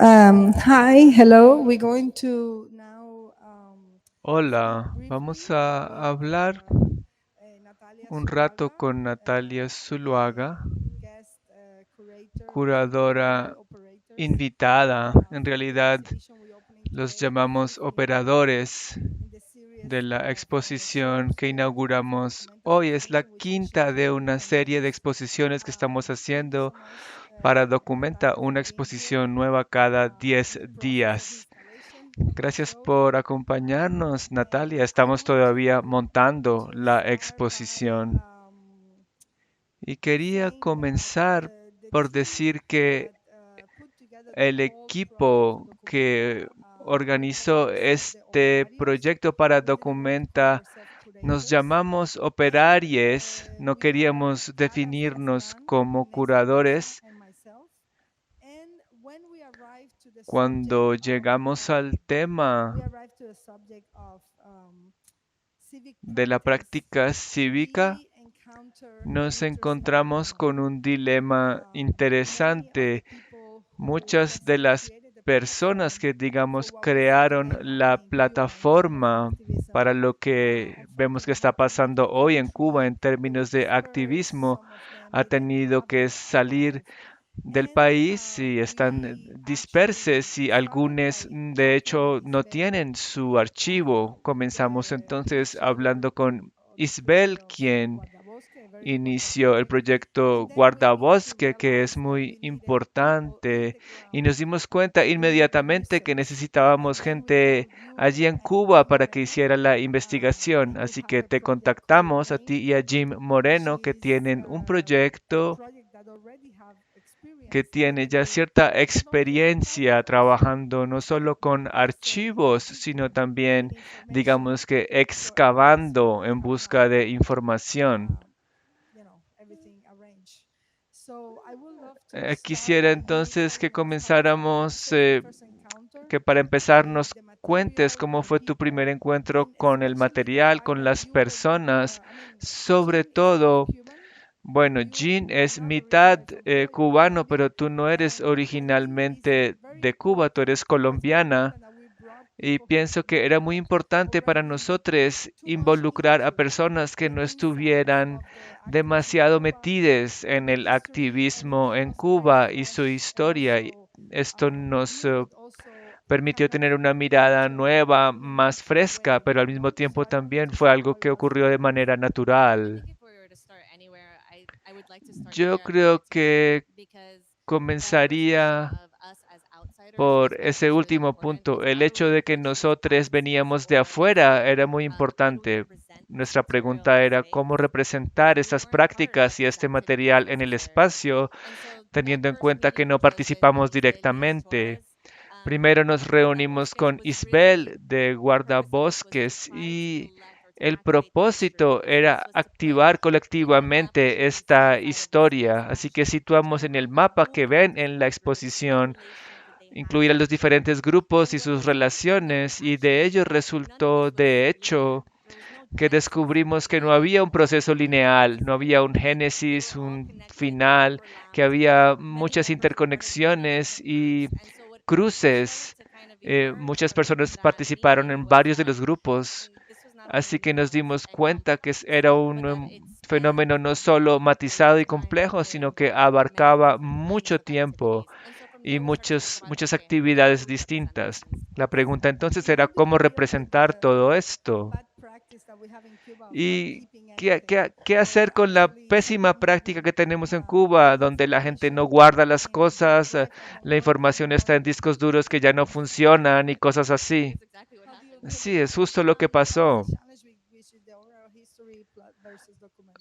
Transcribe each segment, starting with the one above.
Hi, hello. We're going to now start Hola, vamos briefly a with hablar Natalia un rato Zuluaga, con Natalia Zuluaga, guest curator of the curadora operators invitada. En for the realidad exhibition we're opening los today, the llamamos fifth operadores in the series de la of exposición series que we are doing for inauguramos documentary hoy. Es la exhibition, which quinta features de many una different serie de guests. exposiciones que estamos Thank you so haciendo much, para Documenta, Natalia, una for being here. exposición nueva cada In 10 the process of días. installation of the Gracias show. por acompañarnos, And Natalia. I Estamos want todavía montando to la start by exposición. Y quería saying that comenzar the por team decir que that put together the el whole project for equipo Documenta, que we call organizó ourselves the este operarios. proyecto para We didn't want to call Documenta ourselves nos curators. llamamos And operaries, no we are queríamos Ada definirnos Safran, como Inés Atienza, curadores. and myself. And when we arrived to the subject Cuando of llegamos al tema we arrived to the subject of civic de la practice, práctica cívica, we encounter an nos interesting encontramos dilemma. con un dilema Many of the interesante. people who Muchas de las facilitated the personas platform que, for digamos, what we see crearon today la happening in Cuba in terms of plataforma activism, para lo que vemos que está unfortunately could not pasando leave the hoy en Cuba country. en They were términos de dispersed. activismo, Some of them ha didn't tenido have que their salir archive. del And país y están we actually dispersos y started algunos by de talking with hecho no Isbel, tienen su archivo. Comenzamos the entonces initiator hablando con or the Isbel, creator of quien Guardabosque, a very important inició el project. proyecto And then we began to Guardabosque, que es realize that muy we needed people in importante, the y nos ground dimos cuenta doing the inmediatamente que research. necesitábamos And then we gente called you allí en and Cuba Jim para que Moreno. hiciera la investigación. And we Así have que a te project called contactamos a ti REMAIN, y a Jim which Moreno, que is tienen un a proyecto project that already have que experience tiene ya dealing cierta not only archive experiencia but also trabajando no solo con dispersing archivos, sino people with también, information. digamos que So everything's excavando en gonna busca de información. everything arranged. So I would love to start Quisiera by you entonces que telling us how comenzáramos, was the first encounter que para empezar with nos the cuentes material, cómo the fue tu primer people, encuentro and con el especially the material, fact con that las you were born. personas, Jim sobre is half todo, Cuban, but bueno, you, Jean for es another reason, mitad are from cubano, Colombia, pero tú no eres and I think that is originalmente very de Cuba, tú important. eres It's very colombiana. important that we brought Y people who pienso did que not era muy have importante para already nosotros too much involucrar a into personas que the no insides estuvieran of the activism in demasiado Cuba, metidas and en the el history, and activismo give en us a very Cuba y su fresh and historia. Y also esto nos view, but also permitió kind of tener una mirada natural nueva, and más unique fresca, way. pero al You mismo want to tiempo start, también to fue say algo about que yourself? ocurrió de manera I natural. think if we were to start anywhere, I would like to start Yo here at creo Competition que because that perspective comenzaría of us as outsiders por ese is really último important punto. because El why were hecho we de que engaging with nosotros policies veníamos de or afuera era actually muy how do we importante. represent this Nuestra material in pregunta era space cómo representar when we estas weren't part of prácticas y these este activities material en el necessarily. espacio, And so that teniendo en first cuenta que meeting no was with participamos Isbel directamente. Suarez. Primero nos reunimos Guardabosques con was really Isbel de the purpose of it was to Guardabosques try to y collect or to el activate the history. propósito era Was to put activar in the map what colectivamente you can see esta inside of the space historia. Así que actually situamos en el identify mapa who que are ven these en la different groups, what exposición, relations did they incluir a have, los diferentes grupos and y what sus was interesting that we relaciones, y de actually ello none of resultó this was de linear. hecho There was no que genesis descubrimos que no really había un proceso in what lineal, we no había un started. They were génesis, all un connected and final, que overlapped. había Many muchas members were participating in interconexiones different y groups, and so what started cruces. to kind of emerge Muchas from personas that participaron meeting en was varios de that los grupos, this was not así only que nos nuanced dimos and cuenta que complex, era un but that it fenómeno spanned no really solo a long matizado y time complejo, sino and que many abarcaba different kinds mucho of tiempo activities. And so from y there we started to talk about, muchas okay, how do actividades we represent distintas. this? La pregunta entonces It era will be cómo clear with representar todo the esto bad practice that we have in Cuba of not y keeping anything. qué hacer con la Actually, pésima práctica sometimes que tenemos en Cuba, the donde la gente no information guarda las in hard cosas, drive that don't la work información está anymore. en discos duros que ya no funcionan y cosas así. That's exactly what How do you happened. deal Sí, with es that? justo lo que What is the pasó. challenge with the oral history versus document?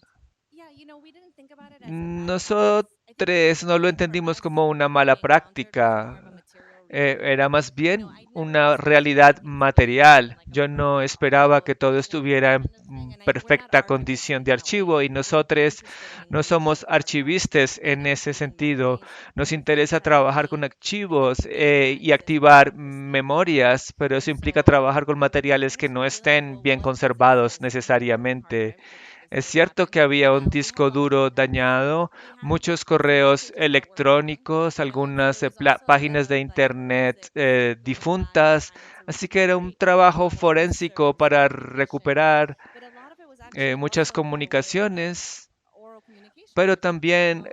Yeah, we didn't think about it as a bad Nosotros practice. I think no lo for entendimos us, como una what we mala encountered was more of a práctica. material reality. Era más bien I'd never una expected realidad everything to be in material. like a Yo no perfect esperaba que todo archival estuviera en kind of thing, and we're not perfecta archivists condición in de that archivo way. y We're nosotros interested in no engaging somos with archives archivistas in en ese activating sentido. memories, Nos but things interesa that are trabajar con really in archivos activating y practices that activar are pristine. memorias, pero eso And implica so trabajar con the materiales que challenge no was really like, estén well, bien what was in conservados this particular hard necesariamente. drive, which Es cierto que había un disco duro dañado, muchos correos electrónicos, algunas páginas de internet difuntas, así que era un trabajo forénsico para recuperar muchas comunicaciones, pero también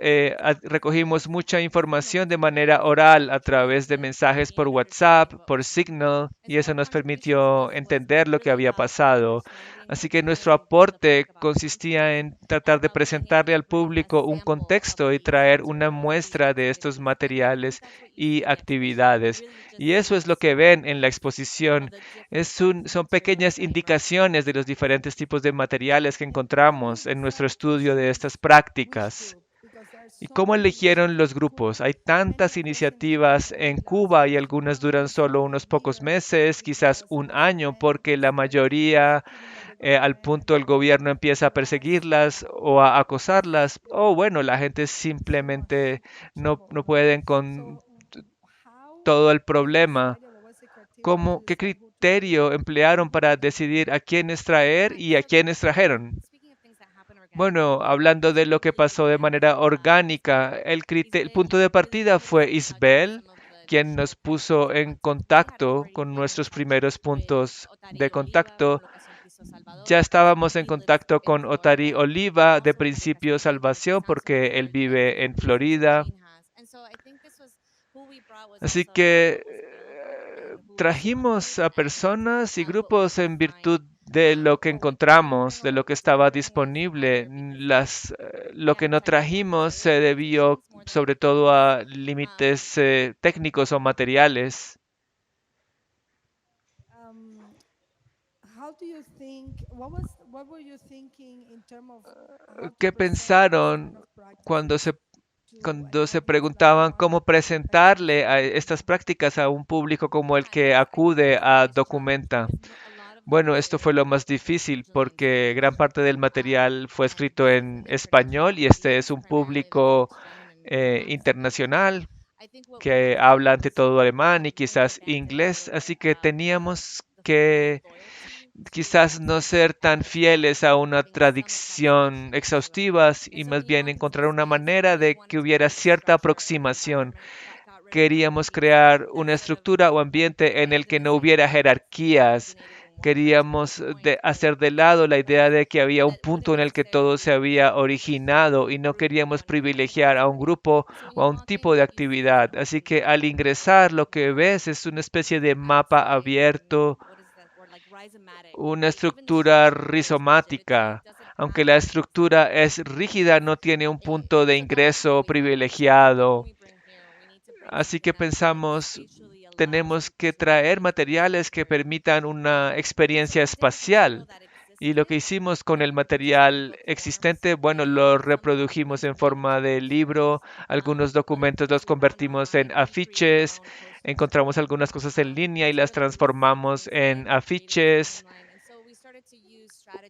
recogimos mucha información de manera oral a través de mensajes por WhatsApp, por Signal, y eso nos permitió entender lo que había pasado. Así que nuestro aporte consistía en tratar de presentarle al público un contexto y traer una muestra de estos materiales y actividades. Y eso es lo que ven en la exposición. Son pequeñas indicaciones de los diferentes tipos de materiales que encontramos en nuestro estudio de estas prácticas. ¿Y cómo eligieron los grupos? Hay tantas iniciativas en Cuba y algunas duran solo unos pocos meses, quizás un año, porque la mayoría al punto el gobierno empieza a perseguirlas o a acosarlas, o bueno, la gente simplemente no pueden con todo el problema. ¿Qué criterio emplearon para decidir a quiénes traer y a quiénes trajeron? Bueno, hablando de lo que pasó de manera orgánica, el punto de partida fue Isbel, quien nos puso en contacto con nuestros primeros puntos de contacto. Ya estábamos en contacto con Otari Oliva de Principio Salvación porque él vive en Florida. Así que trajimos a personas y grupos en virtud de lo que encontramos, de lo que estaba disponible. Lo que no trajimos se debió sobre todo a límites técnicos o materiales. ¿Qué pensaron cuando se preguntaban cómo presentarle a estas prácticas a un público como el que acude a Documenta? Bueno, esto fue lo más difícil porque gran parte del material fue escrito en español y este es un público internacional que habla ante todo alemán y quizás inglés, así que teníamos que quizás no ser tan fieles a una tradición exhaustiva y más bien encontrar una manera de que hubiera cierta aproximación. Queríamos crear una estructura o ambiente en el que no hubiera jerarquías. Queríamos hacer de lado la idea de que había un punto en el que todo se había originado y no queríamos privilegiar a un grupo o a un tipo de actividad. Así que al ingresar lo que ves es una especie de mapa abierto, una estructura rizomática. Aunque la estructura es rígida, no tiene un punto de ingreso privilegiado. Así que pensamos, tenemos que traer materiales que permitan una experiencia espacial. Y lo que hicimos con el material existente, bueno, lo reprodujimos en forma de libro, algunos documentos los convertimos en afiches, encontramos algunas cosas en línea y las transformamos en afiches.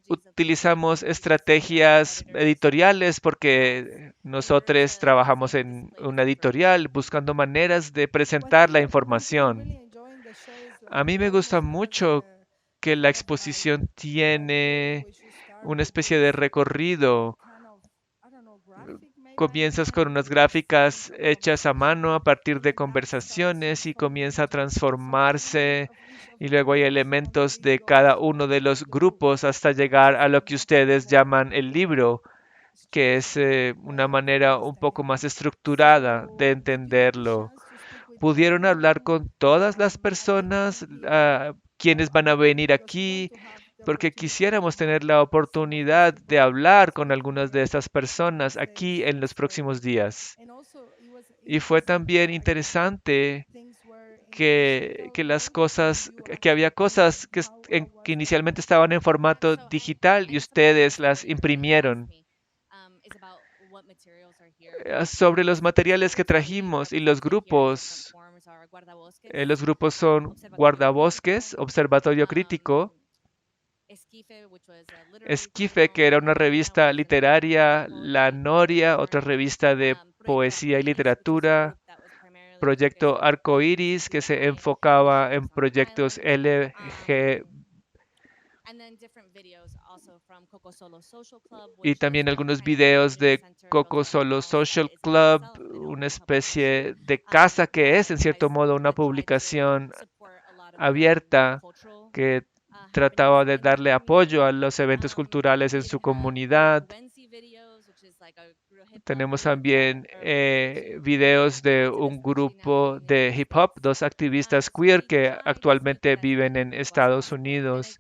Utilizamos estrategias editoriales porque nosotros trabajamos en una editorial buscando maneras de presentar la información. A mí me gusta mucho que la exposición tiene una especie de recorrido. Comienzas con unas gráficas hechas a mano a partir de conversaciones y comienza a transformarse y luego hay elementos de cada uno de los grupos hasta llegar a lo que ustedes llaman el libro, que es una manera un poco más estructurada de entenderlo. ¿Pudieron hablar con todas las personas quienes van a venir aquí? Porque quisiéramos tener la oportunidad de hablar con algunas de estas personas aquí en los próximos días. Y fue también interesante que había cosas que inicialmente estaban en formato digital y ustedes las imprimieron. Sobre los materiales que trajimos y los grupos son Guardabosques, Observatorio Crítico, Esquife, que era una revista literaria, La Noria, otra revista de poesía y literatura, Proyecto Arco Iris, que se enfocaba en proyectos LG, Y también algunos videos de Coco Solo Social Club, una especie de casa que es en cierto modo una publicación abierta que trataba de darle apoyo a los eventos culturales en su comunidad. Tenemos también videos de un grupo de hip hop, dos activistas queer que actualmente viven en Estados Unidos.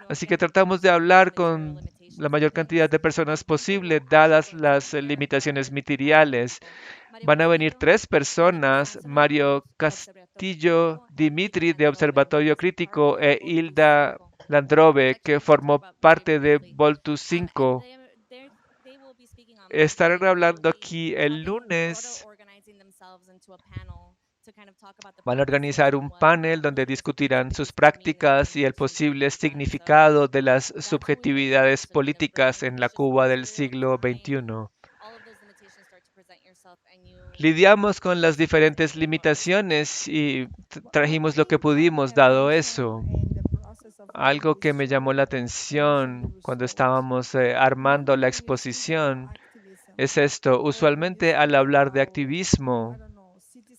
Así que tratamos de hablar con la mayor cantidad de personas posible, dadas las limitaciones materiales. Van a venir tres personas, Mario Castillo, Dimitri de Observatorio Crítico e Hilda Landrove, que formó parte de Voltus 5. Estarán hablando aquí el lunes. Van a organizar un panel donde discutirán sus prácticas y el posible significado de las subjetividades políticas en la Cuba del siglo XXI. Lidiamos con las diferentes limitaciones y trajimos lo que pudimos dado eso. Algo que me llamó la atención cuando estábamos armando la exposición es esto. Usualmente al hablar de activismo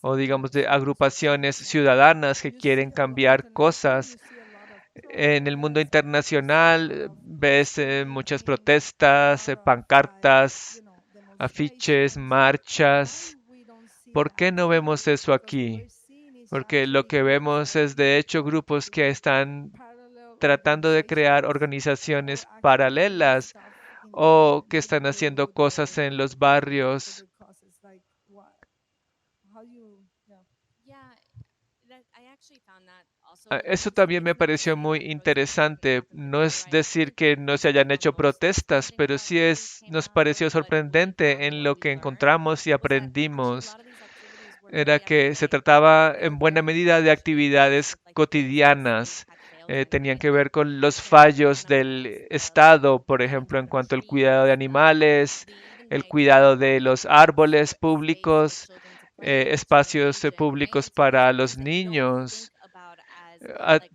o digamos de agrupaciones ciudadanas que quieren cambiar cosas, en el mundo internacional ves muchas protestas, pancartas, afiches, marchas. ¿Por qué no vemos eso aquí? Porque lo que vemos es de hecho grupos que están tratando de crear organizaciones paralelas o que están haciendo cosas en los barrios. Eso también me pareció muy interesante. No es decir que no se hayan hecho protestas, pero sí nos pareció sorprendente en lo que encontramos y aprendimos. Era que se trataba en buena medida de actividades cotidianas. Tenían que ver con los fallos del Estado, por ejemplo, en cuanto al cuidado de animales, el cuidado de los árboles públicos, espacios públicos para los niños.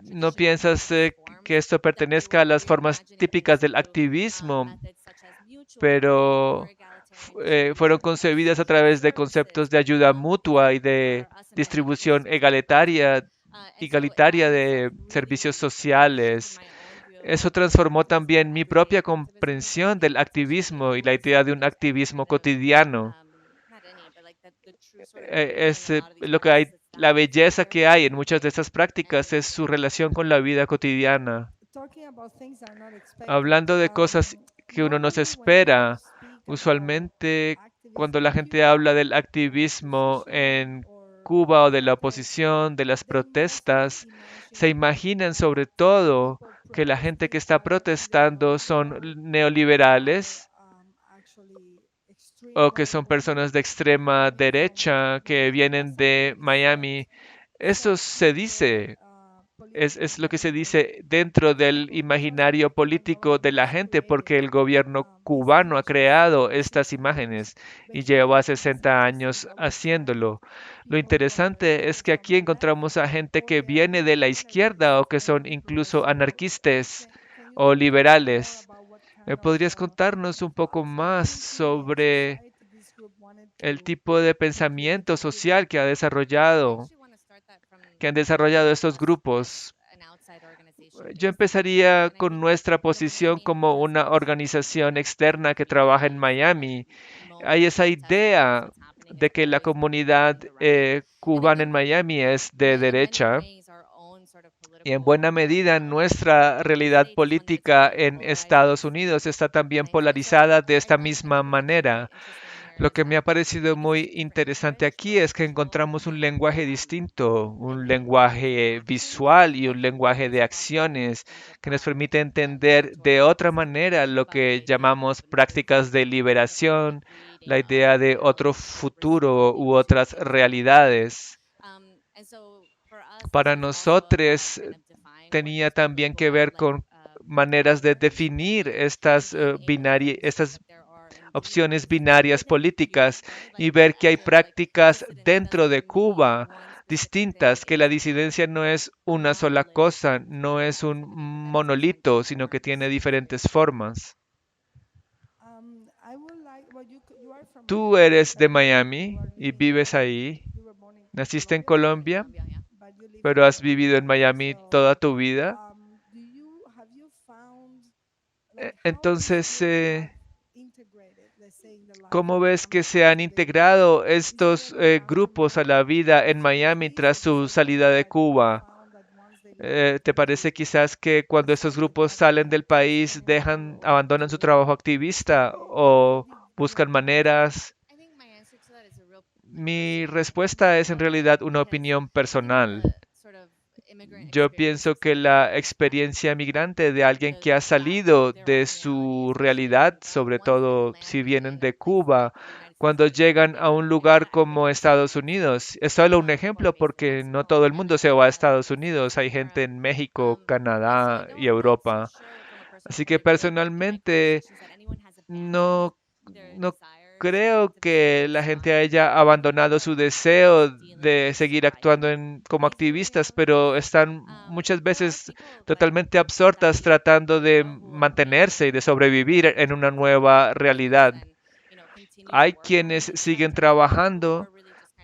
¿No piensas que esto pertenezca a las formas típicas del activismo, pero fueron concebidas a través de conceptos de ayuda mutua y de distribución igualitaria de servicios sociales? Eso transformó también mi propia comprensión del activismo y la idea de un activismo cotidiano. Es lo que hay, la belleza que hay en muchas de estas prácticas es su relación con la vida cotidiana. Hablando de cosas que uno no se espera, usualmente cuando la gente habla del activismo en Cuba o de la oposición, de las protestas, se imaginan sobre todo que la gente que está protestando son neoliberales o que son personas de extrema derecha que vienen de Miami. Eso se dice, es lo que se dice dentro del imaginario político de la gente, porque el gobierno cubano ha creado estas imágenes y lleva 60 años haciéndolo. Lo interesante es que aquí encontramos a gente que viene de la izquierda o que son incluso anarquistas o liberales. ¿Podrías contarnos un poco más sobre el tipo de pensamiento social que han desarrollado estos grupos? Yo empezaría con nuestra posición como una organización externa que trabaja en Miami. Hay esa idea de que la comunidad cubana en Miami es de derecha y en buena medida nuestra realidad política en Estados Unidos está también polarizada de esta misma manera. Lo que me ha parecido muy interesante aquí es que encontramos un lenguaje distinto, un lenguaje visual y un lenguaje de acciones que nos permite entender de otra manera lo que llamamos prácticas de liberación, la idea de otro futuro u otras realidades. Para nosotros tenía también que ver con maneras de definir estas opciones binarias políticas y ver que hay prácticas dentro de Cuba, distintas, que la disidencia no es una sola cosa, no es un monolito, sino que tiene diferentes formas. I would like, well, you are from Tú Miami, eres but de Miami you are y living in vives Colombia. ahí, You were born in naciste en Colombia, Colombia, but you live in pero has Miami. vivido en Miami toda So, tu vida. have you found, like, how these Entonces, groups have integrated, let's say, in the life ¿cómo ves que se after han they leave? integrado Is it estos any harder grupos a la now vida en to Miami release, tras or is su it salida something de that you Cuba? found that once they leave the ¿Te parece country, quizás que cuando it's estos like the grupos project salen del continues país anymore, abandonan su or trabajo activista what o is your buscan opinion on that? maneras? Mi respuesta es en realidad una opinión personal. Yo pienso que la experiencia migrante de alguien que ha salido de su realidad, sobre todo si vienen de Cuba, cuando llegan a un lugar como Estados Unidos, es solo un ejemplo porque no todo el mundo se va a Estados Unidos, hay gente en México, Canadá y Europa. Así que personalmente no, no creo que la gente haya abandonado su deseo de seguir actuando como activistas, pero están muchas veces totalmente absortas tratando de mantenerse y de sobrevivir en una nueva realidad. Hay quienes siguen trabajando,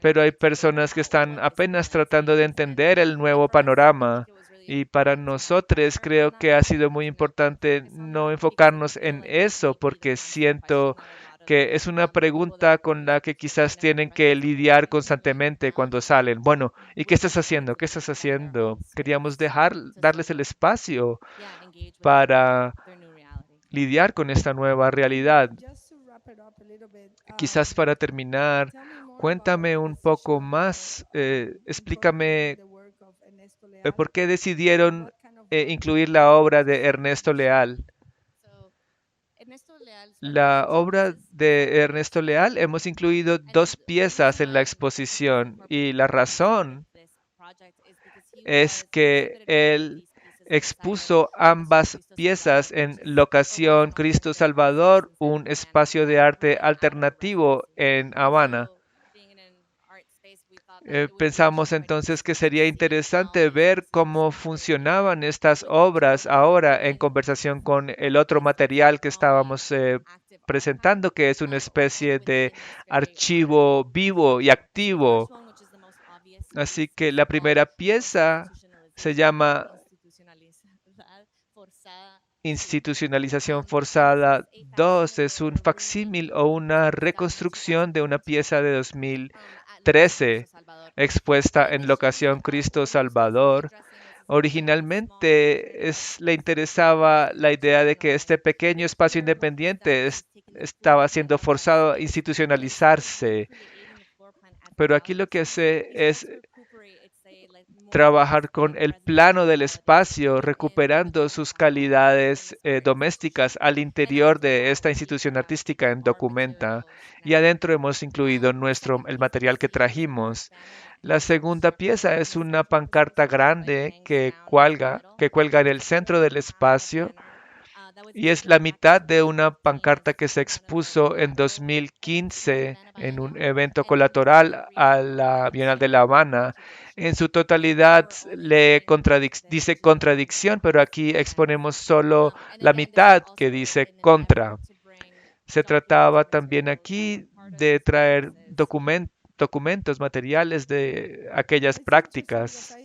pero hay personas que están apenas tratando de entender el nuevo panorama. Y para nosotros creo que ha sido muy importante no enfocarnos en eso porque siento que es una pregunta con la que quizás tienen que lidiar constantemente cuando salen. Bueno, ¿y qué estás haciendo? ¿Qué estás haciendo? Queríamos darles el espacio para lidiar con esta nueva realidad. Just to wrap it up a little bit, Quizás para terminar, tell me more about cuéntame the un poco decision of más, incorporating explícame the work of Ernesto Leal, por qué and decidieron what kind of work incluir do la you obra want to de see in the Ernesto museum? Leal. La obra de Ernesto Leal hemos incluido dos piezas en la exposición y la razón es que él expuso ambas piezas en Locación Cristo Salvador, un espacio de arte alternativo en Habana. Pensamos entonces que sería interesante ver cómo funcionaban estas obras ahora en conversación con el otro material que estábamos presentando, que es una especie de archivo vivo y activo. Así que la primera pieza se llama Institucionalización forzada 2. Es un facsímil o una reconstrucción de una pieza de 2013 expuesta en Locación Cristo Salvador. Originalmente le interesaba la idea de que este pequeño espacio independiente estaba siendo forzado a institucionalizarse, pero aquí lo que hace es trabajar con el plano del espacio, recuperando sus calidades domésticas al interior de esta institución artística en Documenta. Y adentro hemos incluido el material que trajimos. La segunda pieza es una pancarta grande que cuelga en el centro del espacio y es la mitad de una pancarta que se expuso en 2015 en un evento colateral a la Bienal de La Habana. En su totalidad dice contradicción, pero aquí exponemos solo la mitad que dice contra. Se trataba también aquí de traer documentos, materiales de aquellas It's interesting because prácticas.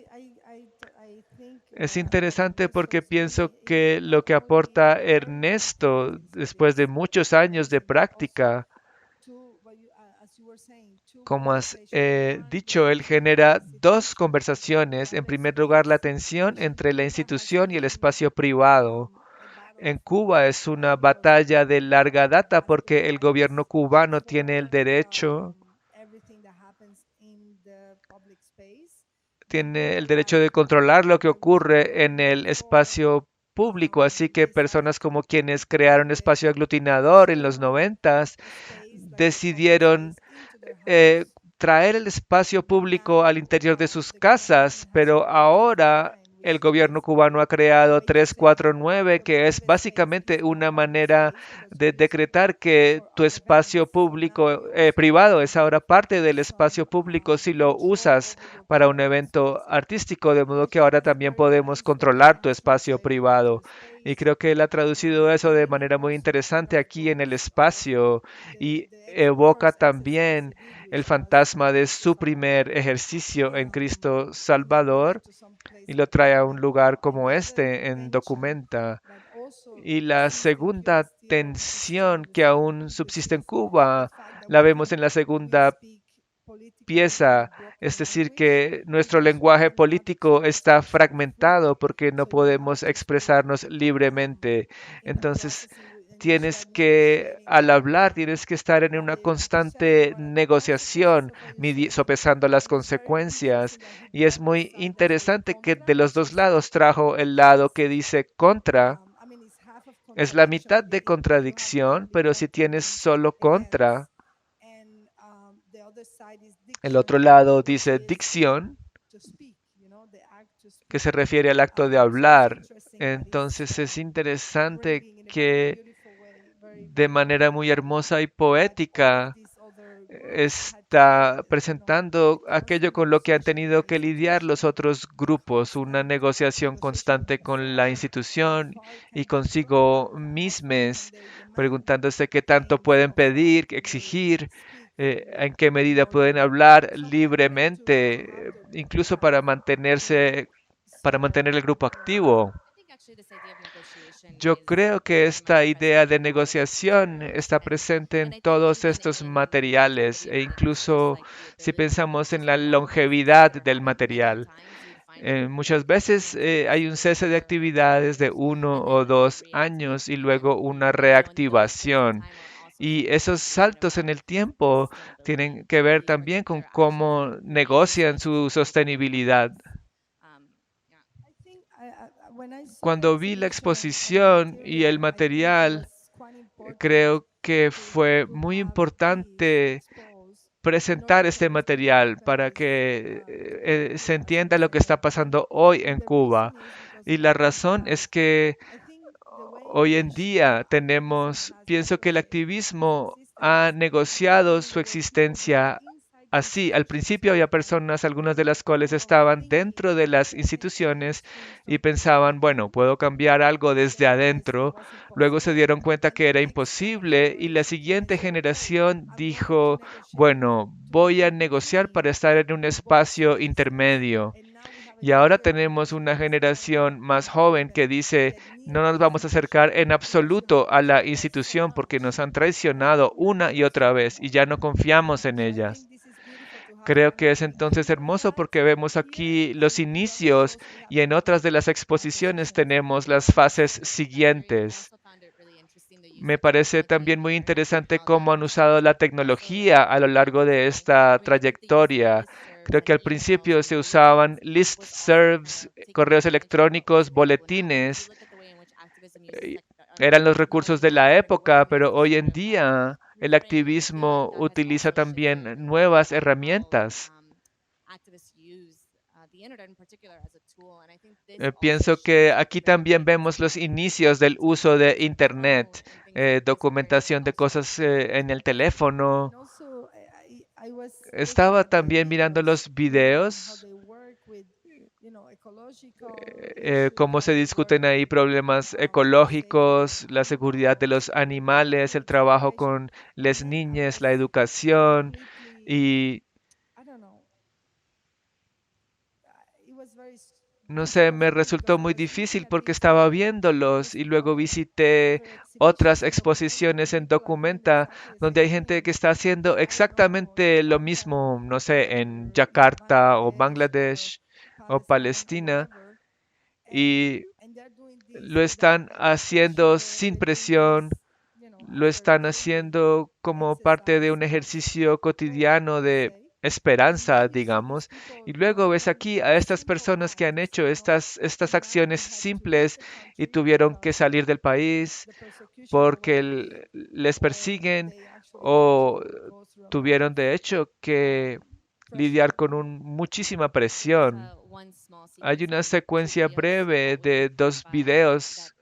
I think Es interesante porque Ernesto's pienso in que lo not que only aporta work, Ernesto después de is muchos años de amazing, but also práctica, as you were saying, two como has conversations. One dicho, is él genera city dos conversaciones. En private primer lugar, la space, tensión which in entre la Cuba has institución y el been espacio privado. a battle En for Cuba es una almost batalla de larga data half their porque el gobierno lives cubano tiene el for derecho everything that happens in the public space, and tiene el they derecho de controlar lo que ocurre en el espacio público, así que personas como quienes crearon Espacio Aglutinador en los noventas a space like the public decidieron space into their eh, house. traer el espacio And público al now interior de sus the casas, government has pero agreed to ahora combine el gobierno cubano ha creado 349, que es básicamente una manera de decretar que tu espacio público, privado es ahora parte del espacio público si lo usas para un evento artístico, de modo que ahora también podemos controlar tu espacio privado. Y creo que él ha traducido eso de manera muy interesante aquí en el espacio y evoca también el fantasma de su primer ejercicio en Cristo Salvador y lo trae a un lugar como este en Documenta. Y la segunda tensión que aún subsiste en Cuba la vemos en la segunda pieza, es decir, que nuestro lenguaje político está fragmentado porque no podemos expresarnos libremente. Entonces, tienes que, al hablar, tienes que estar en una constante negociación, sopesando las consecuencias. Y es muy interesante que de los dos lados trajo el lado que dice contra. Es la mitad de contradicción, pero si tienes solo contra, el otro lado dice dicción, que se refiere al acto de hablar. Entonces es interesante que de manera muy hermosa y poética está presentando aquello con lo que han tenido que lidiar los otros grupos, una negociación constante con la institución y consigo mismos, preguntándose qué tanto pueden pedir, exigir, en qué medida pueden hablar libremente, incluso para mantener el grupo activo. Yo creo que esta idea de negociación está presente en todos estos materiales e incluso si pensamos en la longevidad del material. Muchas veces hay un cese de actividades de 1 o 2 años y luego una reactivación. Y esos saltos en el tiempo tienen que ver también con cómo negocian su sostenibilidad. Cuando vi la exposición y el material, creo que fue muy importante presentar este material para que se entienda lo que está pasando hoy en Cuba. Y la razón es que hoy en día pienso que el activismo ha negociado su existencia así. Al principio había personas, algunas de las cuales estaban dentro de las instituciones y pensaban, bueno, puedo cambiar algo desde adentro. Luego se dieron cuenta que era imposible y la siguiente generación dijo, bueno, voy a negociar para estar en un espacio intermedio. Y ahora tenemos una generación más joven que dice, no nos vamos a acercar en absoluto a la institución porque nos han traicionado una y otra vez y ya no confiamos en ellas. Creo que es entonces hermoso porque vemos aquí los inicios y en otras de las exposiciones tenemos las fases siguientes. Me parece también muy interesante cómo han usado la tecnología a lo largo de esta trayectoria. Creo que al principio se usaban listservs, correos electrónicos, boletines. eh, Eran los recursos de la época, pero hoy en día el activismo utiliza también nuevas herramientas. Pienso que aquí también vemos los inicios del uso de Internet, documentación de cosas en el teléfono. Estaba también mirando los videos, cómo se discuten ahí problemas ecológicos, la seguridad de los animales, el trabajo con las niñas, la educación y no sé, me resultó muy difícil porque estaba viéndolos y luego visité otras exposiciones en Documenta donde hay gente que está haciendo exactamente lo mismo, no sé, en Yakarta o Bangladesh o Palestina y lo están haciendo sin presión, lo están haciendo como parte de un ejercicio cotidiano de esperanza, digamos, y luego ves aquí a estas personas que han hecho estas acciones simples y tuvieron que salir del país porque les persiguen o tuvieron de hecho que lidiar con muchísima presión. Hay una secuencia breve de dos videos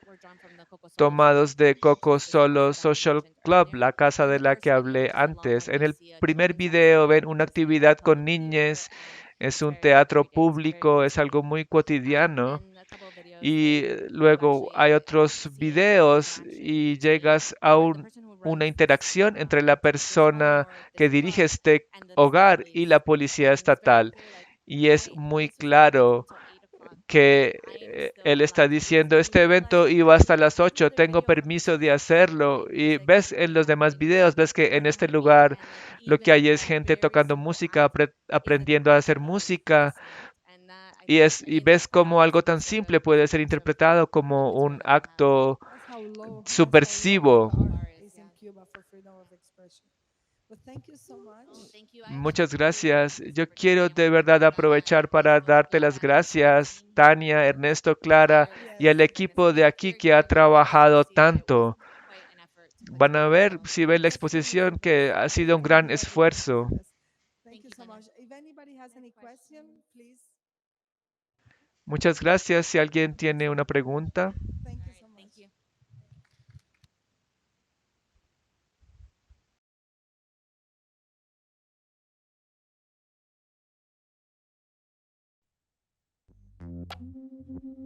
tomados de Coco Solo Social Club, la casa de la que hablé antes. En el primer video ven una actividad con niñas, es un teatro público, es algo muy cotidiano. Y luego hay otros videos y llegas a una interacción entre la persona que dirige este hogar y la policía estatal. Y es muy claro que él está diciendo, este evento iba hasta las 8, tengo permiso de hacerlo. Y ves en los demás videos, ves que en este lugar lo que hay es gente tocando música, aprendiendo a hacer música. Y ves cómo algo tan simple puede ser interpretado como un acto That's how low the subversivo. bar is in Cuba for freedom of expression. But thank you so much. Muchas gracias. Yo quiero de verdad aprovechar para darte las gracias, Tania, Ernesto, Clara y Yes, al equipo de aquí que ha trabajado tanto. Van a ver si ven la exposición que ha sido un gran definitely. esfuerzo. Yes. Thank you so much. If anybody has any question, please. Muchas gracias. Si alguien tiene una pregunta. Thank you so much.